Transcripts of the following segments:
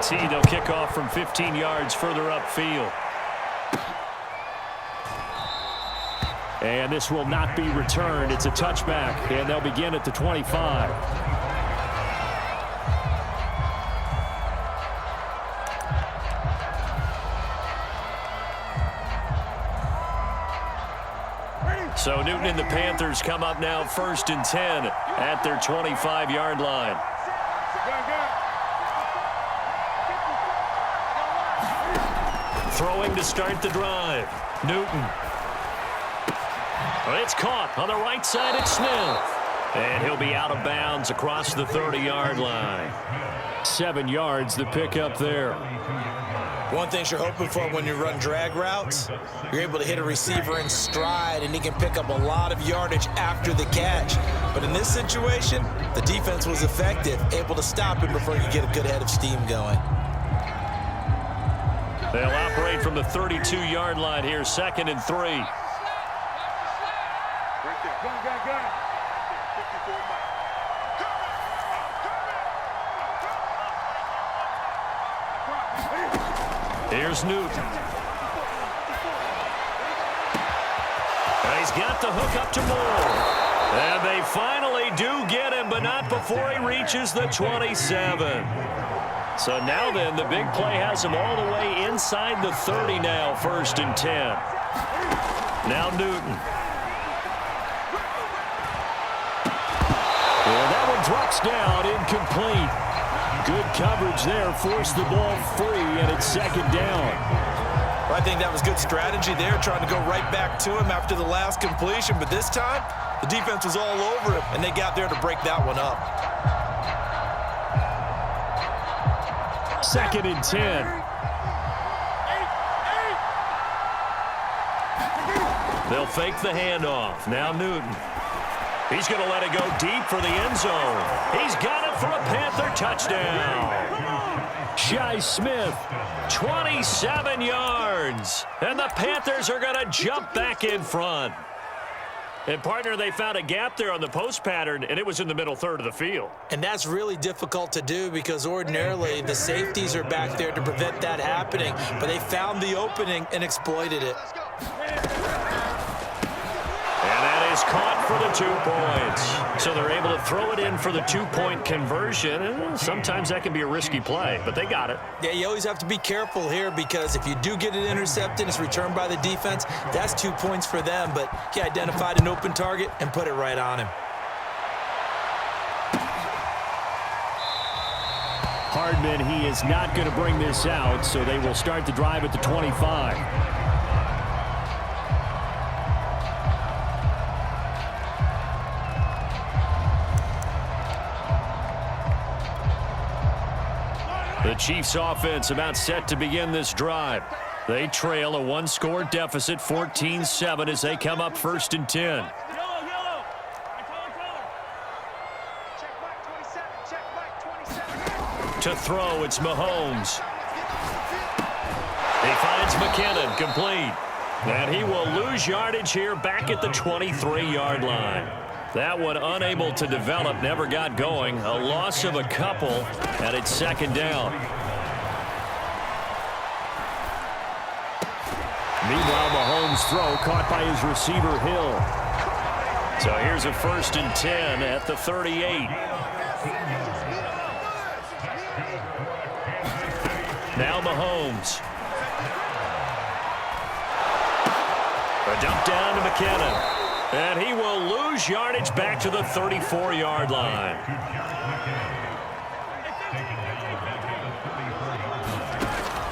PAT. They'll kick off from 15 yards further upfield. And this will not be returned. It's a touchback, and they'll begin at the 25. So Newton and the Panthers come up now 1st and 10 at their 25-yard line. Throwing to start the drive. Newton. It's caught on the right side. It's Smith. And he'll be out of bounds across the 30-yard line. 7 yards, the pickup there. One thing you're hoping for when you run drag routes, you're able to hit a receiver in stride, and he can pick up a lot of yardage after the catch. But in this situation, the defense was effective, able to stop him before you get a good head of steam going. They'll operate from the 32-yard line here, 2nd and 3. Here's Newton. And he's got the hook up to Moore. And they finally do get him, but not before he reaches the 27. So now then, the big play has him all the way inside the 30 now, 1st and 10. Now Newton. And that one drops down, incomplete. Good coverage there, forced the ball free, and it's 2nd down. Well, I think that was good strategy there, trying to go right back to him after the last completion. But this time, the defense was all over him, and they got there to break that one up. 2nd and 10. They'll fake the handoff. Now Newton. He's going to let it go deep for the end zone. He's got it for a Panther touchdown. Shi Smith, 27 yards. And the Panthers are going to jump back in front. And, partner, they found a gap there on the post pattern, and it was in the middle third of the field. And that's really difficult to do because ordinarily the safeties are back there to prevent that happening. But they found the opening and exploited it. And that is caught for the 2 points. So they're able to throw it in for the 2-point conversion. And sometimes that can be a risky play, but they got it. Yeah, you always have to be careful here because if you do get it intercepted, it's returned by the defense, that's 2 points for them. But he identified an open target and put it right on him. Hardman, he is not going to bring this out, so they will start the drive at the 25. The Chiefs offense about set to begin this drive. They trail a 1-score deficit, 14-7, as they come up 1st and 10. To throw, it's Mahomes. He finds McKinnon, complete. And he will lose yardage here back at the 23-yard line. That one unable to develop, never got going. A loss of a couple, and it's 2nd down. Meanwhile, Mahomes' throw caught by his receiver, Hill. So here's a 1st and 10 at the 38. Now Mahomes. A dump down to McKinnon. And he will lose yardage back to the 34-yard line.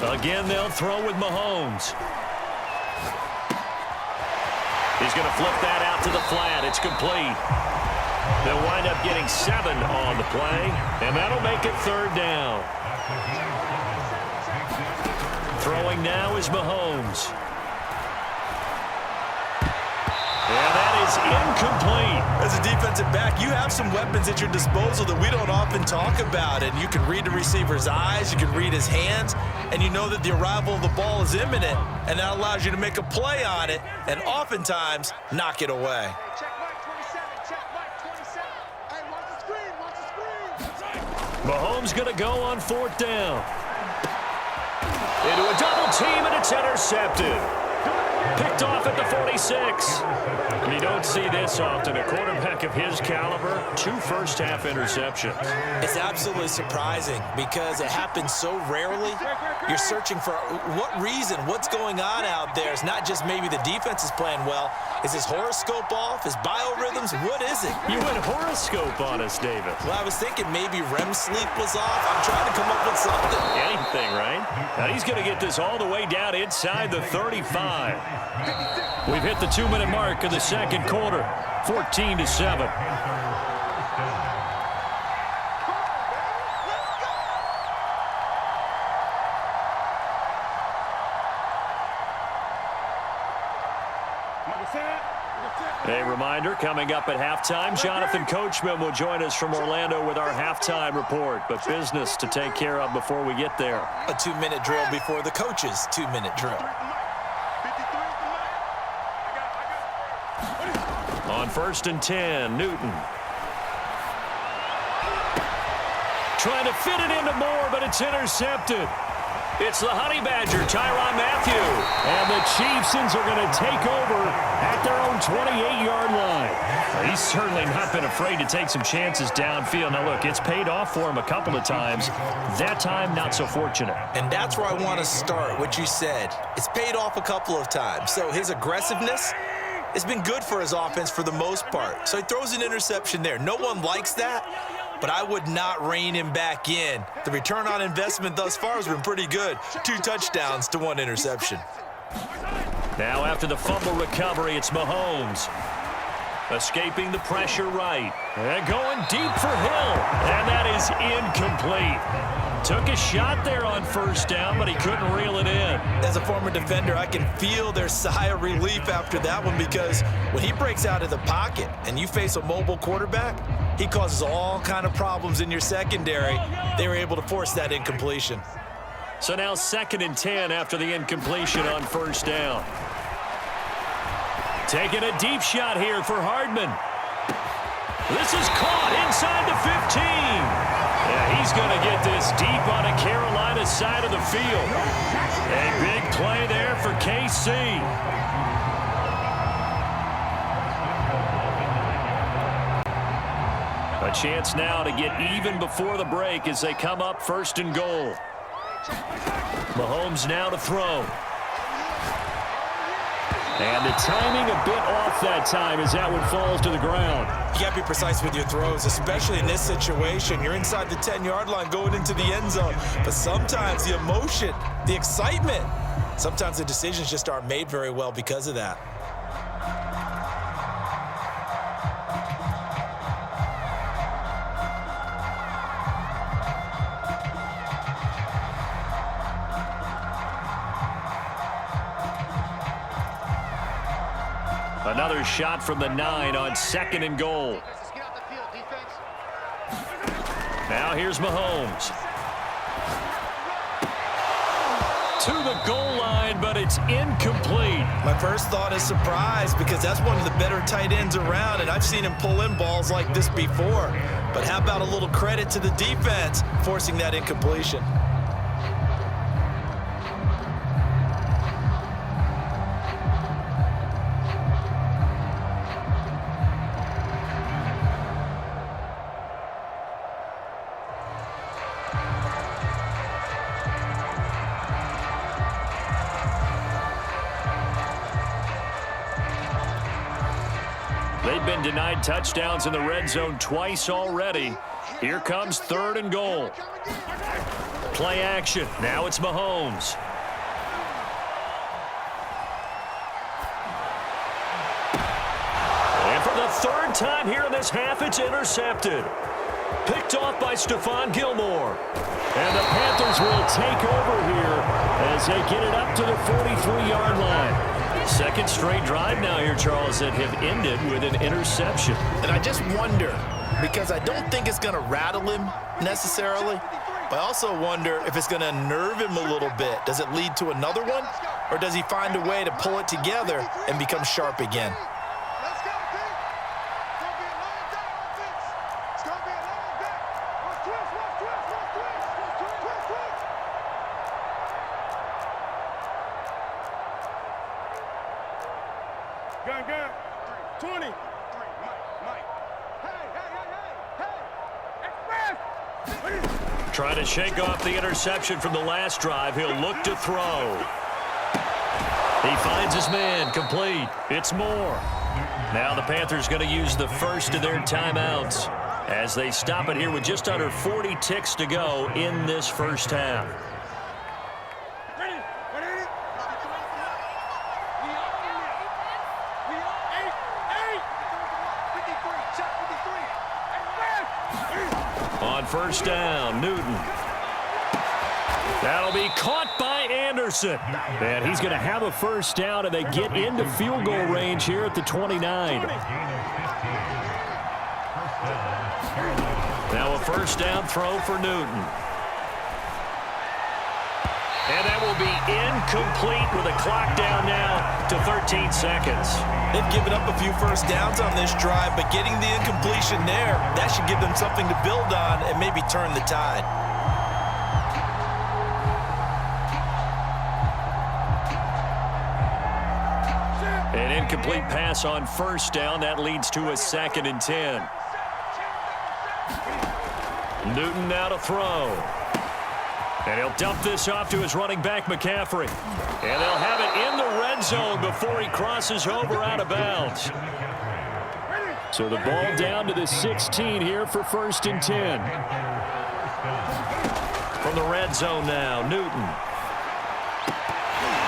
Again, they'll throw with Mahomes. He's going to flip that out to the flat. It's complete. They'll wind up getting 7 on the play, and that'll make it 3rd down. Throwing now is Mahomes. And that is incomplete. As a defensive back, you have some weapons at your disposal that we don't often talk about. And you can read the receiver's eyes, you can read his hands, and you know that the arrival of the ball is imminent. And that allows you to make a play on it and oftentimes knock it away. Mahomes going to go on 4th down. Into a double team, and it's intercepted. Picked off at the 46. And you don't see this often. A quarterback of his caliber, 2 first-half interceptions. It's absolutely surprising because it happens so rarely. You're searching for what reason, what's going on out there. It's not just maybe the defense is playing well. Is his horoscope off? His biorhythms? What is it? You went horoscope on us, David. Well, I was thinking maybe REM sleep was off. I'm trying to come up with something. Anything, right? Now he's going to get this all the way down inside the 35. We've hit the 2-minute mark of the second quarter, 14-7. A reminder, coming up at halftime, Jonathan Coachman will join us from Orlando with our halftime report, but business to take care of before we get there. A 2-minute drill before the coach's 2-minute drill. On 1st and 10, Newton. Trying to fit it into Moore, but it's intercepted. It's the Honey Badger, Tyrann Mathieu. And the Chiefs are going to take over at their own 28-yard line. He's certainly not been afraid to take some chances downfield. Now, look, it's paid off for him a couple of times. That time, not so fortunate. And that's where I want to start, what you said. It's paid off a couple of times. So his aggressiveness, it's been good for his offense for the most part. So he throws an interception there. No one likes that, but I would not rein him back in. The return on investment thus far has been pretty good. 2 touchdowns to 1 interception. Now after the fumble recovery, it's Mahomes. Escaping the pressure right. And going deep for Hill. And that is incomplete. Took a shot there on 1st down, but he couldn't reel it in. As a former defender, I can feel their sigh of relief after that one because when he breaks out of the pocket and you face a mobile quarterback, he causes all kind of problems in your secondary. They were able to force that incompletion. So now 2nd and 10 after the incompletion on 1st down. Taking a deep shot here for Hardman. This is caught inside the 15. Yeah, he's going to get this deep on a Carolina side of the field. A big play there for KC. A chance now to get even before the break as they come up 1st and goal. Mahomes now to throw. And the timing a bit off that time as that one falls to the ground. You got to be precise with your throws, especially in this situation. You're inside the 10-yard line going into the end zone. But sometimes the emotion, the excitement, sometimes the decisions just aren't made very well because of that. Another shot from the 9 on 2nd and goal. Now here's Mahomes. To the goal line, but it's incomplete. My first thought is surprise because that's one of the better tight ends around, and I've seen him pull in balls like this before. But how about a little credit to the defense forcing that incompletion? They've been denied touchdowns in the red zone twice already. Here comes 3rd and goal. Play action. Now it's Mahomes. And for the 3rd time here in this half, it's intercepted. Picked off by Stephon Gilmore. And the Panthers will take over here as they get it up to the 43-yard line. 2nd straight drive now here, Charles, that have ended with an interception. And I just wonder, because I don't think it's going to rattle him necessarily, but I also wonder if it's going to unnerve him a little bit. Does it lead to another one, or does he find a way to pull it together and become sharp again? Gun. 20. Trying to shake off the interception from the last drive. He'll look to throw. He finds his man, complete. It's Moore. Now the Panthers going to use the first of their timeouts as they stop it here with just under 40 ticks to go in this first half. On first down, Newton. That'll be caught by Anderson. And he's going to have a first down, and they get into field goal range here at the 29. Now a first down throw for Newton. And that will be incomplete with a clock down now to 13 seconds. They've given up a few first downs on this drive, but getting the incompletion there, that should give them something to build on and maybe turn the tide. An incomplete pass on first down. That leads to a 2nd and 10. Newton now to throw. And he'll dump this off to his running back, McCaffrey. And they'll have it in the red zone before he crosses over out of bounds. So the ball down to the 16 here for 1st and 10. From the red zone now, Newton.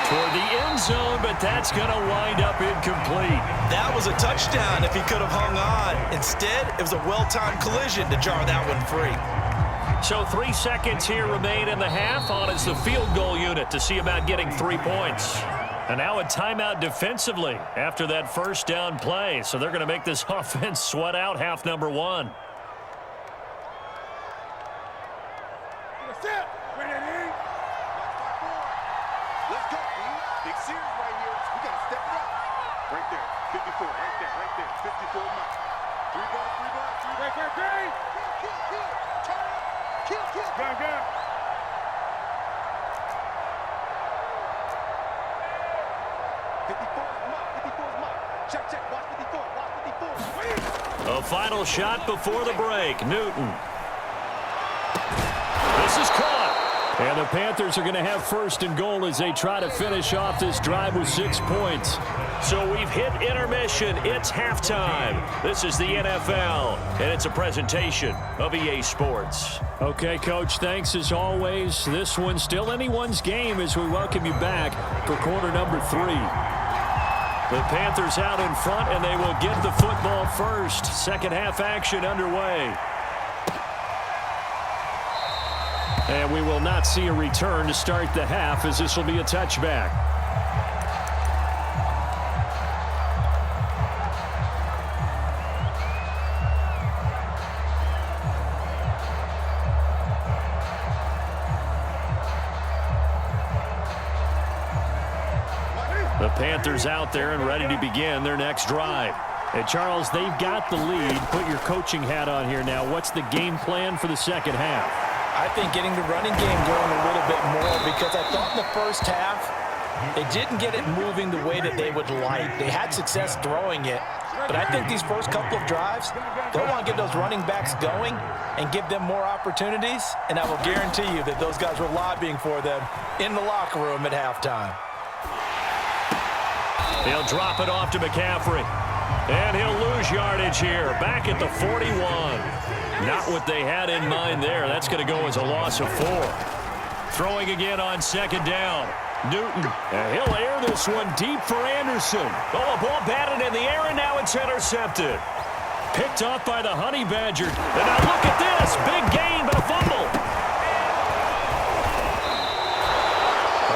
Toward the end zone, but that's going to wind up incomplete. That was a touchdown if he could have hung on. Instead, it was a well-timed collision to jar that one free. So 3 seconds here remain in the half. On is the field goal unit to see about getting 3 points. And now a timeout defensively after that first down play. So they're going to make this offense sweat out half number 1. Let's go, man. Big series right here. We got to step it up. Right there. 54. Right there. 54 miles. 3 balls. Great. Kill. Gun. 54's mark. Check. Watch 54. A final shot before the break. Newton. This is caught. And the Panthers are going to have 1st and goal as they try to finish off this drive with 6 points. So we've hit intermission. It's halftime. This is the NFL, and it's a presentation of EA Sports. Okay, Coach, thanks as always. This one's still anyone's game as we welcome you back for quarter number 3. The Panthers out in front, and they will get the football first. Second half action underway. And we will not see a return to start the half, as this will be a touchback. The Panthers out there and ready to begin their next drive. And Charles, they've got the lead. Put your coaching hat on here now. What's the game plan for the second half? I think getting the running game going a little bit more, because I thought in the first half they didn't get it moving the way that they would like. They had success throwing it, but I think these first couple of drives, they'll want to get those running backs going and give them more opportunities, and I will guarantee you that those guys were lobbying for them in the locker room at halftime. He'll drop it off to McCaffrey. And he'll lose yardage here. Back at the 41. Not what they had in mind there. That's going to go as a loss of 4. Throwing again on second down. Newton. And he'll air this one deep for Anderson. Oh, a ball batted in the air, and now it's intercepted. Picked off by the Honey Badger. And now look at this. Big gain, but a fumble.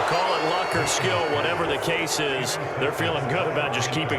Call it luck or skill, whatever the case is. They're feeling good about just keeping